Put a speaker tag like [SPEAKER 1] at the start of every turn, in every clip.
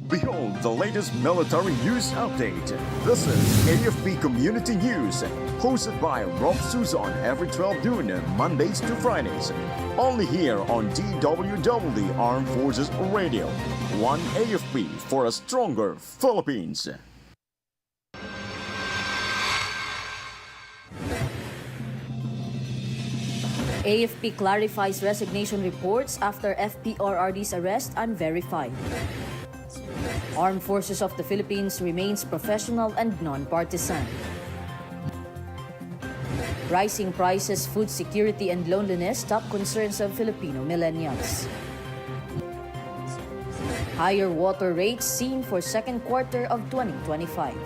[SPEAKER 1] Behold the latest military news update. This is AFP Community News, hosted by Rob Suzon every 12 noon, Mondays to Fridays. Only here on DWDD Armed Forces Radio. One AFP for a stronger Philippines.
[SPEAKER 2] AFP clarifies resignation reports after FPRRD's arrest unverified. Armed Forces of the Philippines remains professional and non-partisan. Rising prices, food security, and loneliness top concerns of Filipino millennials. Higher water rates seen for second quarter of 2025.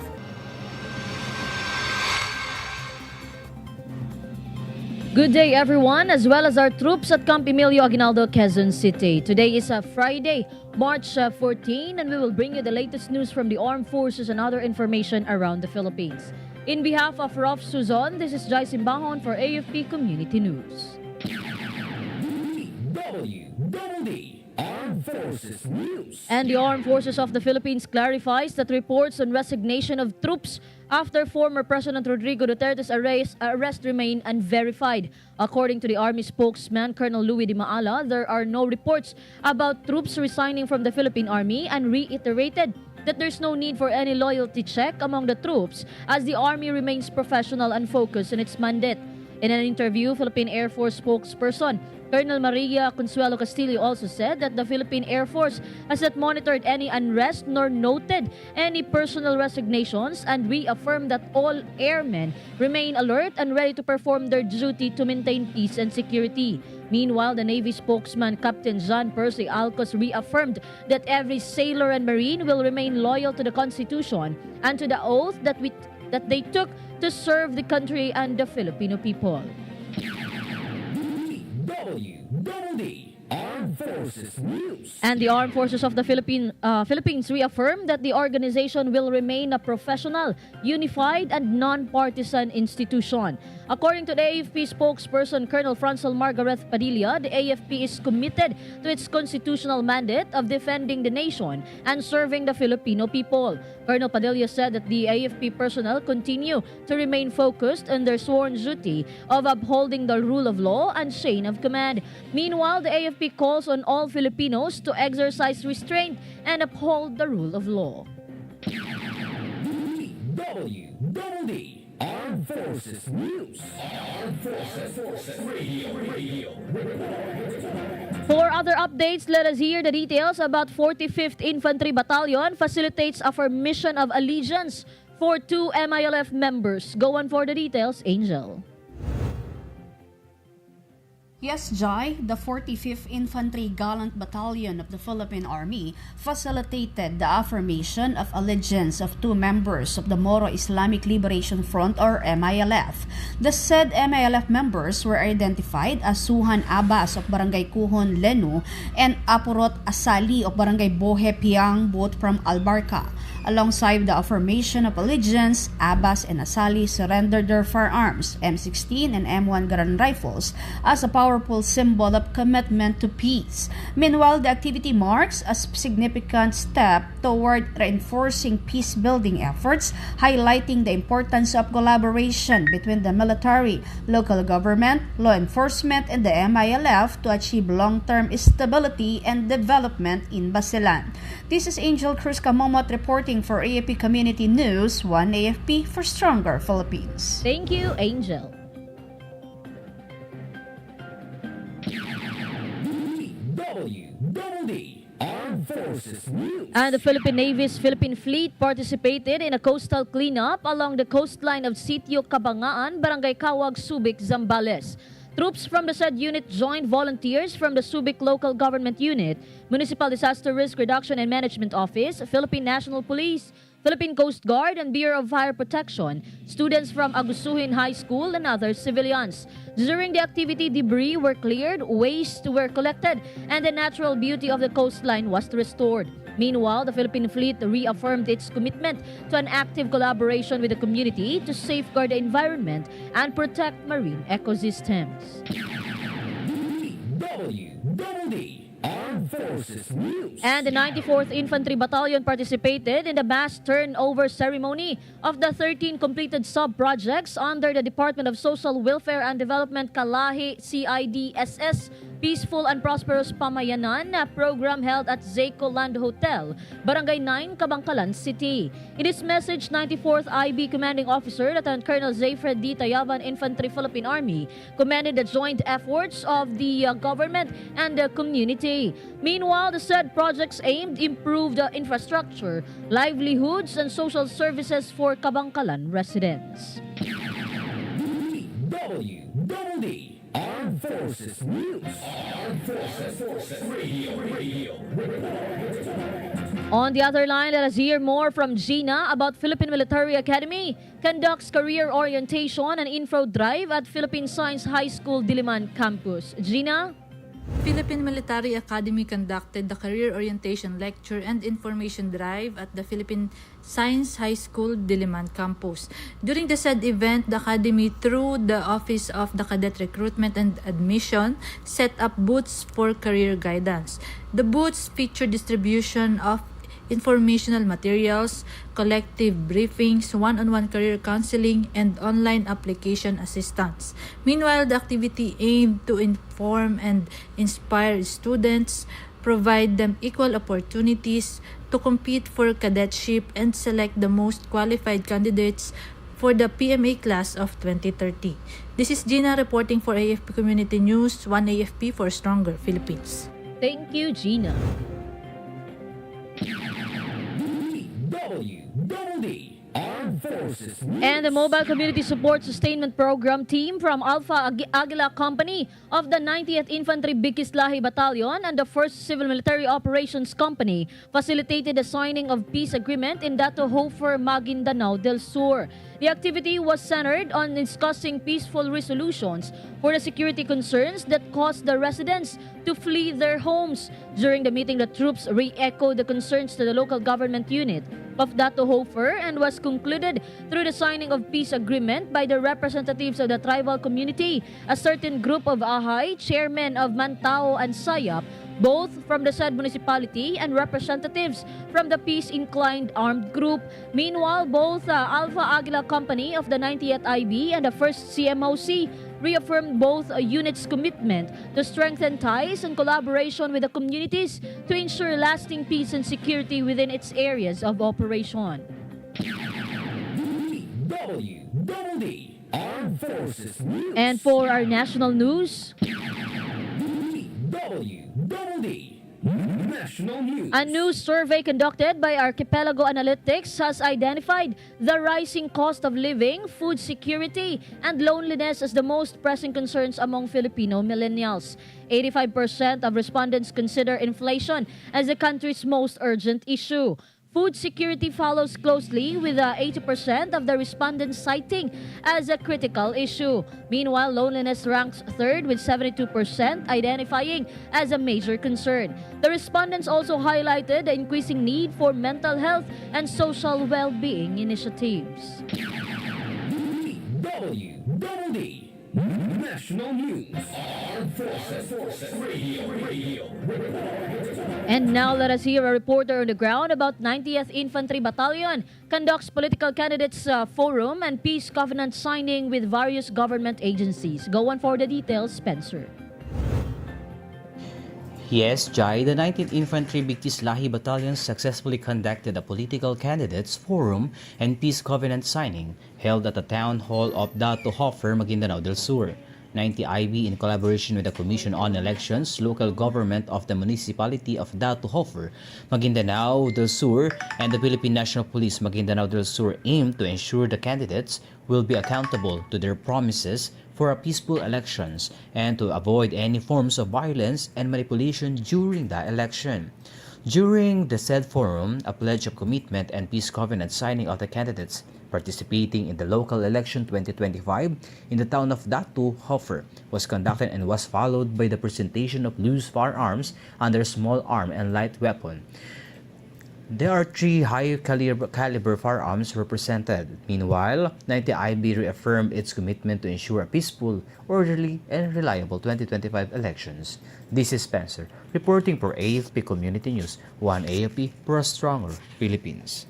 [SPEAKER 2] Good day everyone, as well as our troops at Camp Emilio Aguinaldo, Quezon City. Today is a Friday, March 14, and we will bring you the latest news from the armed forces and other information around the Philippines. In behalf of Rof Suzon, this is Jhai Simbajon for AFP Community News.
[SPEAKER 3] DWDD Armed Forces News.
[SPEAKER 2] And the Armed Forces of the Philippines clarifies that reports on resignation of troops after former President Rodrigo Duterte's arrest remain unverified. According to the Army spokesman, Colonel Louis Di Maala, there are no reports about troops resigning from the Philippine Army and reiterated that there's no need for any loyalty check among the troops as the Army remains professional and focused on its mandate. In an interview, Philippine Air Force spokesperson Colonel Maria Consuelo Castillo also said that the Philippine Air Force has not monitored any unrest nor noted any personal resignations and reaffirmed that all airmen remain alert and ready to perform their duty to maintain peace and security. Meanwhile, the Navy spokesman Captain John Percy Alcos reaffirmed that every sailor and marine will remain loyal to the Constitution and to the oath that they took to serve the country and the Filipino people.
[SPEAKER 3] DWDD Armed Forces News.
[SPEAKER 2] And the Armed Forces of the Philippines reaffirmed that the organization will remain a professional, unified, and non-partisan institution. According to the AFP spokesperson Colonel Francel Margaret Padilla, the AFP is committed to its constitutional mandate of defending the nation and serving the Filipino people. Colonel Padilla said that the AFP personnel continue to remain focused on their sworn duty of upholding the rule of law and chain of command. Meanwhile, the AFP calls on all Filipinos to exercise restraint and uphold the rule of law.
[SPEAKER 3] DWDD Armed Forces News. Armed Forces Radio.
[SPEAKER 2] For other updates, let us hear the details about 45th Infantry Battalion facilitates a mission of allegiance for 2 MILF members. Go on for the details, Angel.
[SPEAKER 4] Yes, Jhai, the 45th Infantry Gallant Battalion of the Philippine Army facilitated the affirmation of allegiance of 2 members of the Moro Islamic Liberation Front or MILF. The said MILF members were identified as Suhan Abbas of Barangay Kuhon, Lenu and Apurot Asali of Barangay Bohe Piang, both from Albarca. Alongside the affirmation of allegiance, Abbas and Asali surrendered their firearms, M16 and M1 Garand rifles, as a powerful symbol of commitment to peace. Meanwhile, the activity marks a significant step toward reinforcing peace-building efforts, highlighting the importance of collaboration between the military, local government, law enforcement, and the MILF to achieve long-term stability and development in Basilan. This is Angel Cruz Camomot reporting for AFP Community News, One AFP for Stronger Philippines.
[SPEAKER 2] Thank you, Angel.
[SPEAKER 3] DWDD Armed Forces News.
[SPEAKER 2] And the Philippine Navy's Philippine Fleet participated in a coastal cleanup along the coastline of Sitio Cabangaan, Barangay Kawag, Subic, Zambales. Troops from the said unit joined volunteers from the Subic Local Government Unit, Municipal Disaster Risk Reduction and Management Office, Philippine National Police, Philippine Coast Guard, and Bureau of Fire Protection, students from Agusuhin High School, and other civilians. During the activity, debris were cleared, waste were collected, and the natural beauty of the coastline was restored. Meanwhile, the Philippine Fleet reaffirmed its commitment to an active collaboration with the community to safeguard the environment and protect marine ecosystems.
[SPEAKER 3] DWDD Armed Forces News.
[SPEAKER 2] And the 94th Infantry Battalion participated in the mass turnover ceremony of the 13 completed sub-projects under the Department of Social Welfare and Development Kalahi CIDSS Peaceful and Prosperous Pamayanan program held at Zeco Land Hotel, Barangay 9, Kabangkalan City. In his message, 94th IB Commanding Officer Lieutenant Colonel Zayfred D. Tayaban Infantry Philippine Army commended the joint efforts of the government and the community. Meanwhile, the said projects aimed improve the infrastructure, livelihoods, and social services for Kabangkalan residents.
[SPEAKER 3] DWDD Armed Forces News. Armed Forces Radio.
[SPEAKER 2] On the other line, let us hear more from Gina about Philippine Military Academy conducts career orientation and info drive at Philippine Science High School Diliman Campus. Gina?
[SPEAKER 5] Philippine Military Academy conducted the Career Orientation Lecture and Information Drive at the Philippine Science High School Diliman Campus. During the said event, the Academy, through the Office of the Cadet Recruitment and Admission, set up booths for career guidance. The booths feature distribution of informational materials, collective briefings, one-on-one career counseling, and online application assistance. Meanwhile, the activity aimed to inform and inspire students, provide them equal opportunities to compete for cadetship, and select the most qualified candidates for the PMA class of 2030. This is Gina reporting for AFP Community News, 1 AFP for Stronger Philippines.
[SPEAKER 2] Thank you, Gina.
[SPEAKER 3] DWDD Armed Forces News.
[SPEAKER 2] And the Mobile Community Support Sustainment Program team from Alpha Aguila Company of the 90th Infantry Bikislahi Battalion and the 1st Civil Military Operations Company facilitated the signing of peace agreement in Dato Hofer, Maguindanao del Sur. The activity was centered on discussing peaceful resolutions for the security concerns that caused the residents to flee their homes. During the meeting, the troops re-echoed the concerns to the local government unit of Dato Hofer and was concluded through the signing of peace agreement by the representatives of the tribal community, a certain group of Ahay, chairmen of Mantao and Sayap, both from the said municipality, and representatives from the peace-inclined armed group. Meanwhile, both Alpha Aguila Company of the 90th IB and the 1st CMOC reaffirmed both units' commitment to strengthen ties and collaboration with the communities to ensure lasting peace and security within its areas of operation.
[SPEAKER 3] DWDD Armed Forces News.
[SPEAKER 2] And for our national news,
[SPEAKER 3] DWDD National News.
[SPEAKER 2] a new survey conducted by Archipelago Analytics has identified the rising cost of living, food security, and loneliness as the most pressing concerns among Filipino millennials. 85% of respondents consider inflation as the country's most urgent issue. Food security follows closely, with 80% of the respondents citing as a critical issue. Meanwhile, loneliness ranks third, with 72% identifying as a major concern. The respondents also highlighted the increasing need for mental health and social well-being initiatives.
[SPEAKER 3] DWDD National News. Armed Forces Radio.
[SPEAKER 2] And now let us hear a reporter on the ground about 90th Infantry Battalion conducts political candidates forum and peace covenant signing with various government agencies. Go on for the details, Spencer.
[SPEAKER 6] Yes, Jhai, the 19th Infantry Bikislahi Battalion successfully conducted a political candidates forum and peace covenant signing held at the town hall of Dato Hofer, Maguindanao del Sur. 90 IB, in collaboration with the Commission on Elections, local government of the municipality of Dato Hofer, Maguindanao del Sur, and the Philippine National Police Maguindanao del Sur, aim to ensure the candidates will be accountable to their promises for a peaceful elections and to avoid any forms of violence and manipulation during the election. During the said forum, a pledge of commitment and peace covenant signing of the candidates participating in the local election 2025 in the town of Dato Hofer was conducted and was followed by the presentation of loose firearms under small arm and light weapon. There are 3 high-caliber firearms represented. Meanwhile, 90IB reaffirmed its commitment to ensure a peaceful, orderly, and reliable 2025 elections. This is Spencer, reporting for AFP Community News, 1 AFP for a stronger Philippines.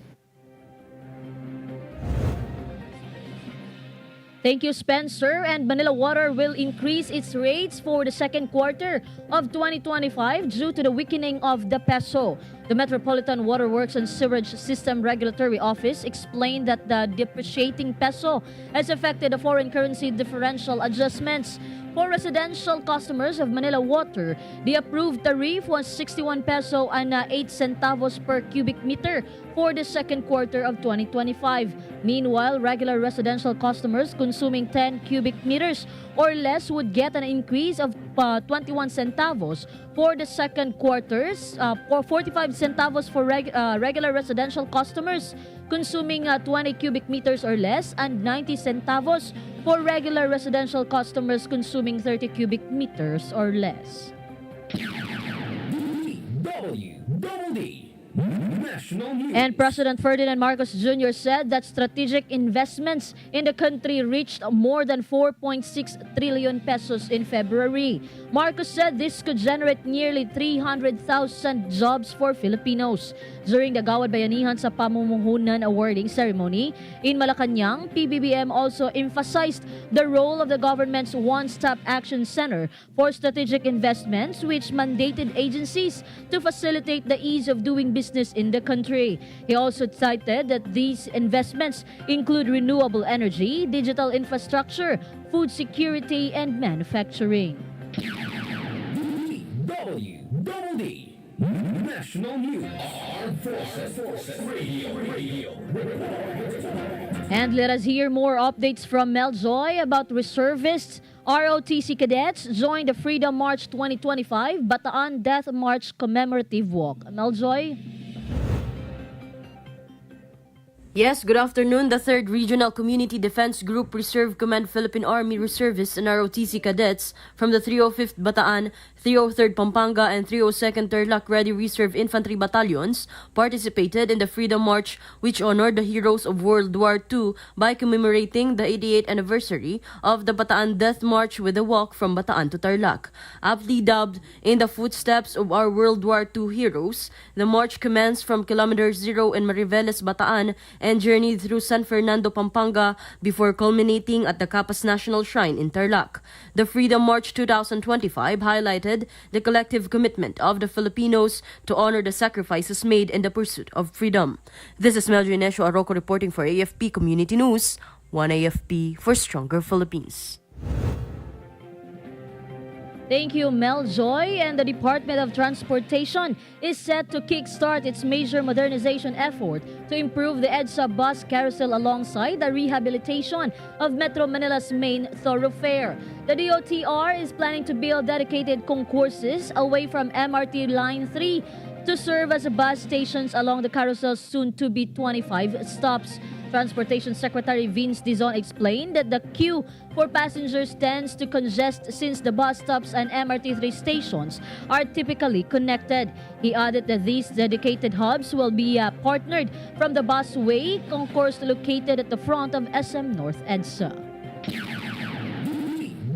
[SPEAKER 2] Thank you, Spencer. And Manila Water will increase its rates for the second quarter of 2025 due to the weakening of the peso. The Metropolitan Water Works and Sewerage System Regulatory Office explained that the depreciating peso has affected the foreign currency differential adjustments. For residential customers of Manila Water, the approved tariff was 61 peso and 8 centavos per cubic meter for the second quarter of 2025. Meanwhile, regular residential customers consuming 10 cubic meters or less would get an increase of 21 centavos for the second quarters, for 45 centavos for regular residential customers consuming 20 cubic meters or less, and 90 centavos for regular residential customers consuming 30 cubic meters or less.
[SPEAKER 3] DWDD National News.
[SPEAKER 2] And President Ferdinand Marcos Jr. said that strategic investments in the country reached more than 4.6 trillion pesos in February. Marcos said this could generate nearly 300,000 jobs for Filipinos. During the Gawad Bayanihan sa Pamumuhunan awarding ceremony in Malacanang, PBBM also emphasized the role of the government's One-Stop Action Center for Strategic Investments, which mandated agencies to facilitate the ease of doing business in the country. He also cited that these investments include renewable energy, digital infrastructure, food security, and manufacturing.
[SPEAKER 3] DWDD National News. Armed Forces Radio.
[SPEAKER 2] And let us hear more updates from Mel Jhai about reservists. ROTC cadets joined the Freedom March 2025 Bataan Death March commemorative walk. Mel Jhai?
[SPEAKER 7] Yes, good afternoon. The 3rd Regional Community Defense Group Reserve Command Philippine Army Reservists and ROTC cadets from the 305th Bataan, 303rd Pampanga, and 302nd Tarlac Ready Reserve Infantry Battalions participated in the Freedom March, which honored the heroes of World War II by commemorating the 88th anniversary of the Bataan Death March with a walk from Bataan to Tarlac. Aptly dubbed In the Footsteps of Our World War II Heroes, the march commenced from Kilometer 0 in Mariveles, Bataan, and journeyed through San Fernando, Pampanga, before culminating at the Capas National Shrine in Tarlac. The Freedom March 2025 highlighted the collective commitment of the Filipinos to honor the sacrifices made in the pursuit of freedom. This is Meljo Inesio Arroco reporting for AFP Community News, 1 AFP for Stronger Philippines.
[SPEAKER 2] Thank you, Mel Jhai. And the Department of Transportation is set to kickstart its major modernization effort to improve the EDSA bus carousel alongside the rehabilitation of Metro Manila's main thoroughfare. The DOTR is planning to build dedicated concourses away from MRT Line 3 to serve as bus stations along the carousel's soon-to-be 25 stops. Transportation Secretary Vince Dizon explained that the queue for passengers tends to congest since the bus stops and MRT3 stations are typically connected. He added that these dedicated hubs will be partnered from the busway concourse located at the front of SM North EDSA.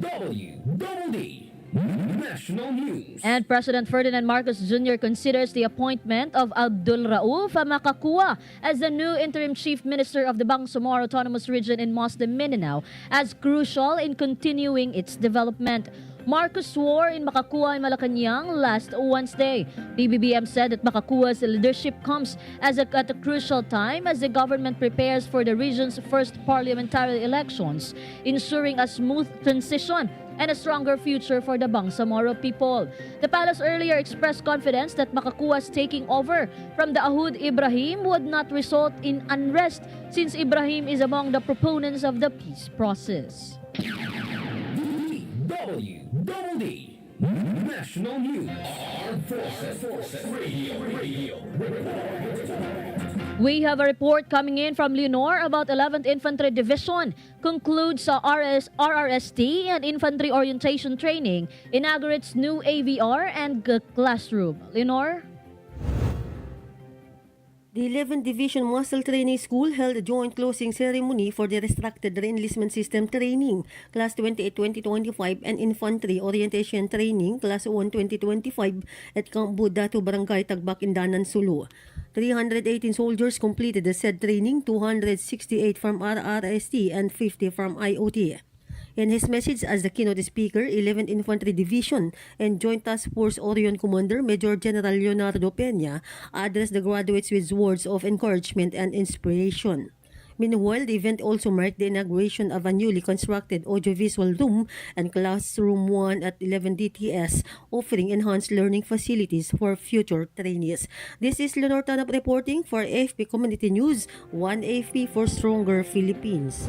[SPEAKER 3] DWDD National News.
[SPEAKER 2] And President Ferdinand Marcos Jr. considers the appointment of Abdul Rauf Makakua as the new interim chief minister of the Bangsamoro Autonomous Region in Muslim Mindanao as crucial in continuing its development. Marcos swore in Makakua in Malacanang last Wednesday. PBBM said that Makakua's leadership comes at a crucial time as the government prepares for the region's first parliamentary elections, ensuring a smooth transition and a stronger future for the Bangsamoro people. The palace earlier expressed confidence that Makakua's taking over from the Ahud Ibrahim would not result in unrest since Ibrahim is among the proponents of the peace process.
[SPEAKER 3] DWDD National News. Armed Forces Radio.
[SPEAKER 2] We have a report coming in from Leonor about 11th Infantry Division concludes RRST and Infantry Orientation Training, inaugurates new AVR and classroom. Leonor?
[SPEAKER 8] The 11th Division Muscle Training School held a joint closing ceremony for the Restricted Reenlistment System Training, Class 28-2025 and Infantry Orientation Training, Class 1-2025 at Camp Budato, Barangay Tagbak, Indanan, Sulu. 318 soldiers completed the said training, 268 from RRST and 50 from IOT. In his message as the keynote speaker, 11th Infantry Division and Joint Task Force Orion Commander Major General Leonardo Peña addressed the graduates with words of encouragement and inspiration. Meanwhile, the event also marked the inauguration of a newly constructed audiovisual room and Classroom 1 at 11 DTS, offering enhanced learning facilities for future trainees. This is Leonor Tanap reporting for AFP Community News, One AFP for Stronger Philippines.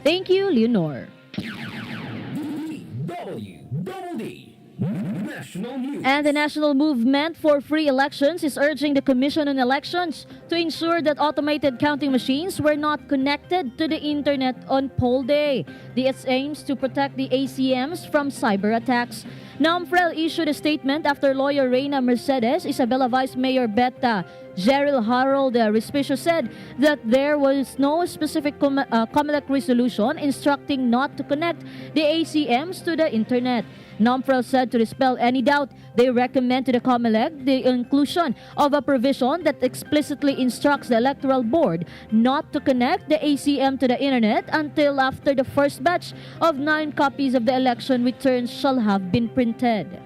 [SPEAKER 2] Thank you, Leonor.
[SPEAKER 3] DWDD National News.
[SPEAKER 2] And the National Movement for Free Elections is urging the Commission on Elections to ensure that automated counting machines were not connected to the internet on poll day. This aims to protect the ACMs from cyber attacks. NAMFREL issued a statement after lawyer Reyna Mercedes, Isabela Vice Mayor Beta Gerald Harold Respicio said that there was no specific COMELEC resolution instructing not to connect the ACMs to the internet. NAMFREL said to dispel any doubt, they recommend to the COMELEC the inclusion of a provision that explicitly instructs the Electoral Board not to connect the ACM to the internet until after the first batch of 9 copies of the election returns shall have been printed.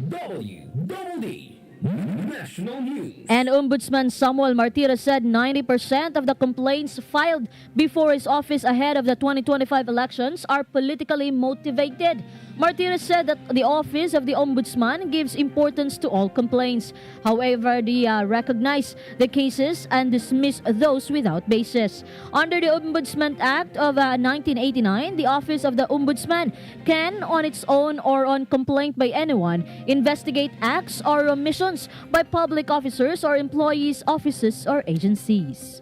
[SPEAKER 3] DWDD National News.
[SPEAKER 2] And Ombudsman Samuel Martira said 90% of the complaints filed before his office ahead of the 2025 elections are politically motivated. Martira said that the office of the Ombudsman gives importance to all complaints. However, they recognize the cases and dismiss those without basis. Under the Ombudsman Act of 1989, the office of the Ombudsman can, on its own or on complaint by anyone, investigate acts or omissions by public officers or employees, offices, or agencies.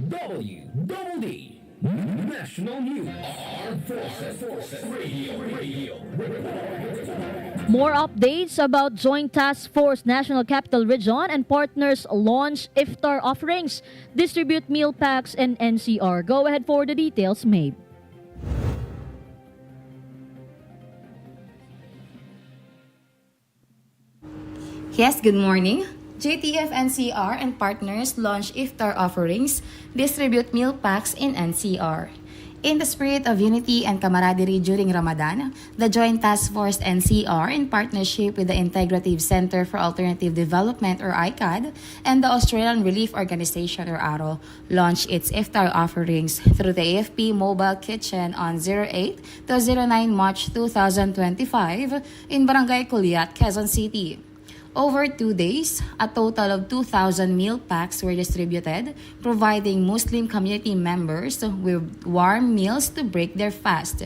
[SPEAKER 3] DWDD National News. Armed Forces Radio.
[SPEAKER 2] More updates about Joint Task Force National Capital Region and partners launch iftar offerings, distribute meal packs, and NCR. Go ahead for the details, Mabe.
[SPEAKER 9] Yes, good morning. JTF NCR and partners launch iftar offerings, distribute meal packs in NCR. In the spirit of unity and camaraderie during Ramadan, the Joint Task Force NCR, in partnership with the Integrative Center for Alternative Development or ICAD and the Australian Relief Organization or ARO, launched its iftar offerings through the AFP Mobile Kitchen on 08 to 09 March 2025 in Barangay Culiat, Quezon City. Over 2 days, a total of 2,000 meal packs were distributed, providing Muslim community members with warm meals to break their fast.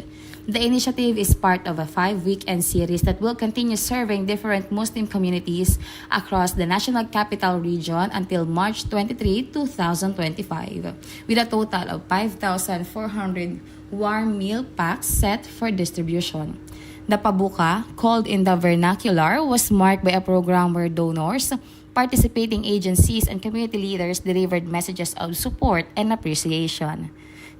[SPEAKER 9] The initiative is part of a 5-weekend series that will continue serving different Muslim communities across the National Capital Region until March 23, 2025, with a total of 5,400 warm meal packs set for distribution. The pabuka, called in the vernacular, was marked by a program where donors, participating agencies, and community leaders delivered messages of support and appreciation.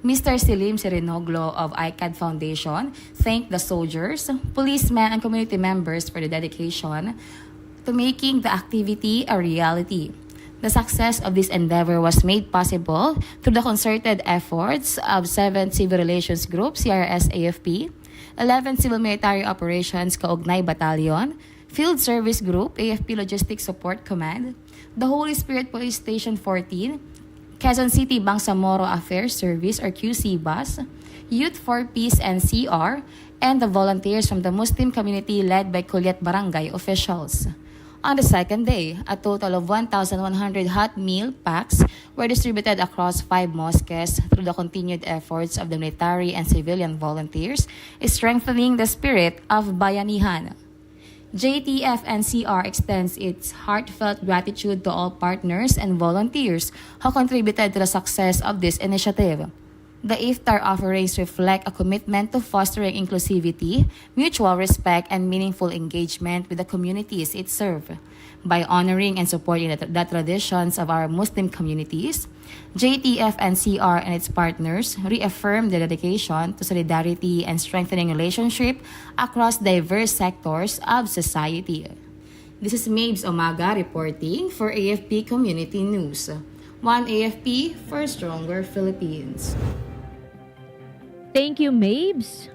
[SPEAKER 9] Mr. Selim Serenoglo of ICAD Foundation thanked the soldiers, policemen, and community members for the dedication to making the activity a reality. The success of this endeavor was made possible through the concerted efforts of 7 civil relations groups, CRS AFP, 11 Civil Military Operations Kaugnay Battalion, Field Service Group, AFP Logistics Support Command, the Holy Spirit Police Station 14, Quezon City Bangsamoro Affairs Service or QC Bus, Youth for Peace NCR, and the volunteers from the Muslim community led by Culiat Barangay officials. On the second day, a total of 1,100 hot meal packs were distributed across 5 mosques through the continued efforts of the military and civilian volunteers, strengthening the spirit of bayanihan. JTF NCR extends its heartfelt gratitude to all partners and volunteers who contributed to the success of this initiative. The iftar offerings reflect a commitment to fostering inclusivity, mutual respect, and meaningful engagement with the communities it serves. By honoring and supporting the traditions of our Muslim communities, JTF-NCR and its partners reaffirm their dedication to solidarity and strengthening relationships across diverse sectors of society. This is Mabes Omaga reporting for AFP Community News. One AFP for Stronger Philippines.
[SPEAKER 2] Thank you, Mabes.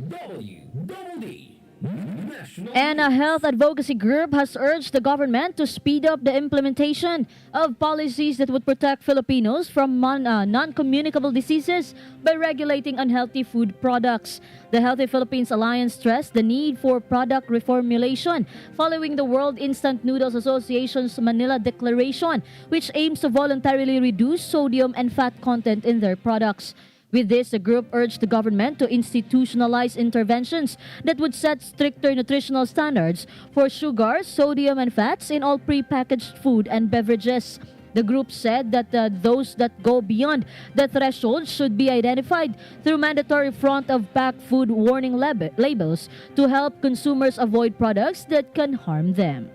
[SPEAKER 3] DWDD National
[SPEAKER 2] And a health advocacy group has urged the government to speed up the implementation of policies that would protect Filipinos from non-communicable diseases by regulating unhealthy food products. The Healthy Philippines Alliance stressed the need for product reformulation following the World Instant Noodles Association's Manila Declaration, which aims to voluntarily reduce sodium and fat content in their products. With this, the group urged the government to institutionalize interventions that would set stricter nutritional standards for sugar, sodium, and fats in all prepackaged food and beverages. The group said that those that go beyond the threshold should be identified through mandatory front-of-pack food warning labels to help consumers avoid products that can harm them.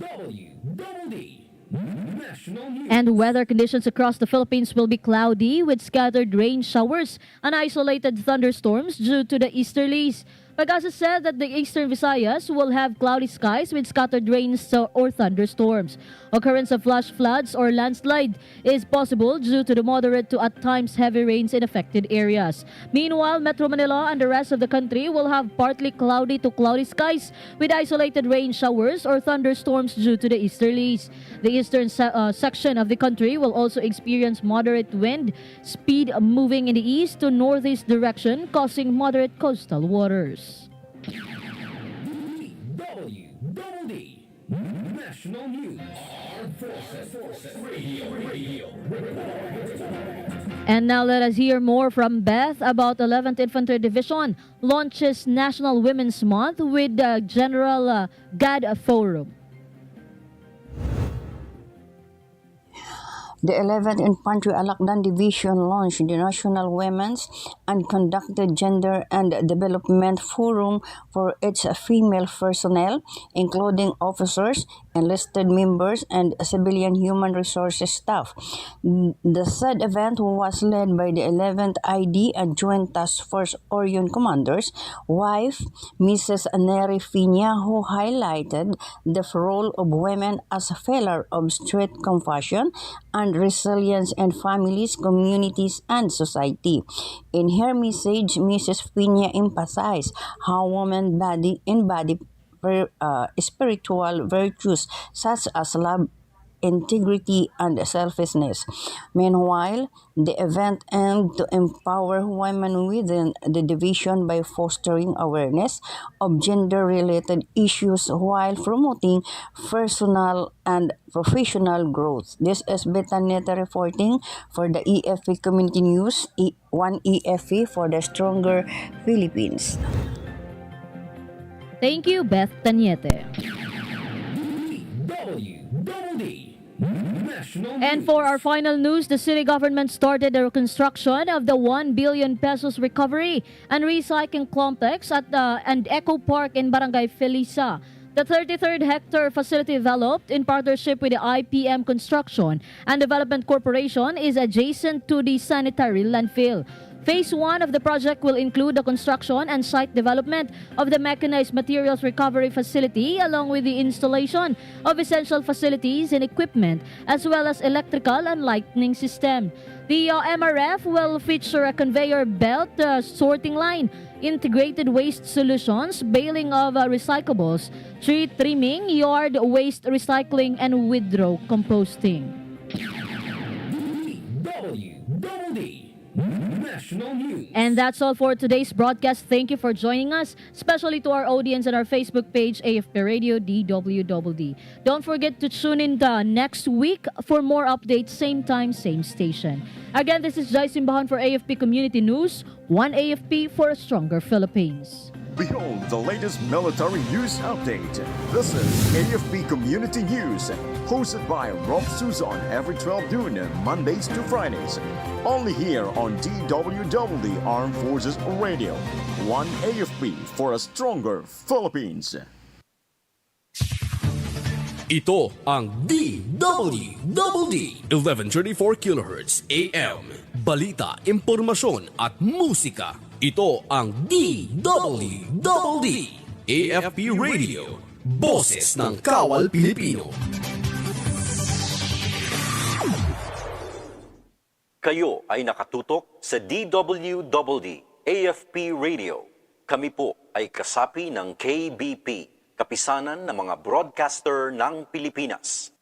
[SPEAKER 3] DWDD National News.
[SPEAKER 2] And weather conditions across the Philippines will be cloudy with scattered rain showers and isolated thunderstorms due to the easterlies. Pag-asa said that the eastern Visayas will have cloudy skies with scattered rains or thunderstorms. Occurrence of flash floods or landslide is possible due to the moderate to at times heavy rains in affected areas. Meanwhile, Metro Manila and the rest of the country will have partly cloudy to cloudy skies with isolated rain showers or thunderstorms due to the easterlies. The eastern section of the country will also experience moderate wind speed moving in the east to northeast direction, causing moderate coastal waters.
[SPEAKER 3] DWDD National News. Armed Forces Radio.
[SPEAKER 2] And now let us hear more from Beth about 11th Infantry Division launches National Women's Month with the General GAD Forum.
[SPEAKER 10] The 11th Infantry Alakdan Division launched the National Women's and conducted Gender and Development Forum for its female personnel, including officers, enlisted members, and civilian human resources staff. The said event was led by the 11th ID and Joint Task Force Orion Commander's wife, Mrs. Neri Fina, who highlighted the role of women as a pillar of strength, compassion, and resilience in families, communities, and society. In her message, Mrs. Pina emphasized how women embody spiritual virtues such as love, integrity, and selflessness. Meanwhile, the event aimed to empower women within the division by fostering awareness of gender-related issues while promoting personal and professional growth. This is Betaneta reporting for the AFP Community News, One AFP for the Stronger Philippines.
[SPEAKER 2] Thank you, Beth Taniete.
[SPEAKER 3] DWDD National
[SPEAKER 2] And
[SPEAKER 3] News.
[SPEAKER 2] for our final news, the city government started the reconstruction of the 1 billion pesos recovery and recycling complex at and Eco Park in Barangay Felisa. The 33rd hectare facility developed in partnership with the IPM Construction and Development Corporation is adjacent to the sanitary landfill. Phase 1 of the project will include the construction and site development of the mechanized materials recovery facility along with the installation of essential facilities and equipment as well as electrical and lighting system. The MRF will feature a conveyor belt sorting line, integrated waste solutions, baling of recyclables, tree trimming, yard waste recycling, and withdraw composting.
[SPEAKER 3] DWDD National News.
[SPEAKER 2] And that's all for today's broadcast. Thank you for joining us, especially to our audience on our Facebook page, AFP Radio DWDD. Don't forget to tune in next week for more updates, same time, same station. Again, this is Jhai Simbajon for AFP Community News, One AFP for a Stronger Philippines.
[SPEAKER 1] Behold the latest military news update. This is AFP Community News, hosted by Rob Suzon every 12 noon, Mondays to Fridays. Only here on DWDD Armed Forces Radio. One AFP for a stronger Philippines.
[SPEAKER 3] Ito ang DWDD 1134 kHz AM. Balita, impormasyon at musika. Ito ang DWDD AFP Radio. Boses ng Kawal Pilipino.
[SPEAKER 11] Kayo ay nakatutok sa DWDD AFP Radio. Kami po ay kasapi ng KBP, Kapisanan ng mga Broadcaster ng Pilipinas.